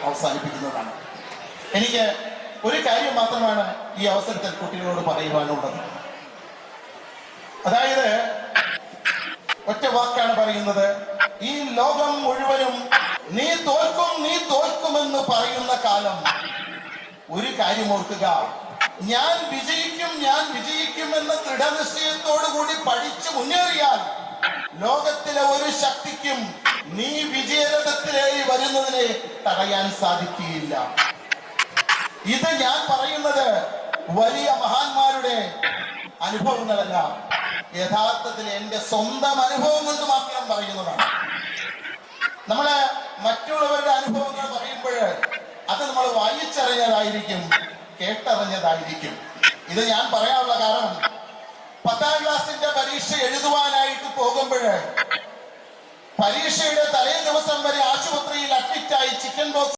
അവസാനിപ്പിക്കുന്നതാണ്. എനിക്ക് ഒരു കാര്യം മാത്രമാണ് ഈ അവസരത്തിൽ കുട്ടികളോട് പറയുവാനുള്ളത്. അതായത് ഒറ്റ വാക്കാണ് പറയുന്നത്, ഈ ലോകം മുഴുവനും നീ തോൽക്കും നീ തോൽക്കുമെന്ന് പറയുന്ന കാലം ഒരു കാര്യം ഓർക്കുക, ഞാൻ വിജയിക്കും എന്ന ദൃഢനിശ്ചയത്തോടു കൂടി പഠിച്ചു മുന്നേറിയാൽ ലോകത്തിലെ ഒരു ശക്തിക്കും നീ വിജയരഥത്തിലേറി വരുന്നതിനെ തടയാൻ സാധിക്കുകയില്ല. ഇത് ഞാൻ പറയുന്നത് വലിയ മഹാന്മാരുടെ അനുഭവങ്ങളല്ല, യഥാർത്ഥത്തിൽ എന്റെ സ്വന്തം അനുഭവം കൊണ്ട് മാത്രം പറയുന്നതാണ്. നമ്മള് മറ്റുള്ളവരുടെ അനുഭവങ്ങൾ പറയുമ്പോൾ അത് നമ്മൾ വായിച്ചറിഞ്ഞതായിരിക്കും, കേട്ടറിഞ്ഞതായിരിക്കും. ഇത് ഞാൻ പറയാനുള്ള കാരണം, 10ാം ക്ലാസിന്റെ പരീക്ഷ എഴുതുവാനായിട്ട് പോകുമ്പോൾ പരീക്ഷയുടെ തലേ ദിവസം വരെ ആശുപത്രിയിൽ അഡ്മിറ്റായി ചിക്കൻ ബോക്സ്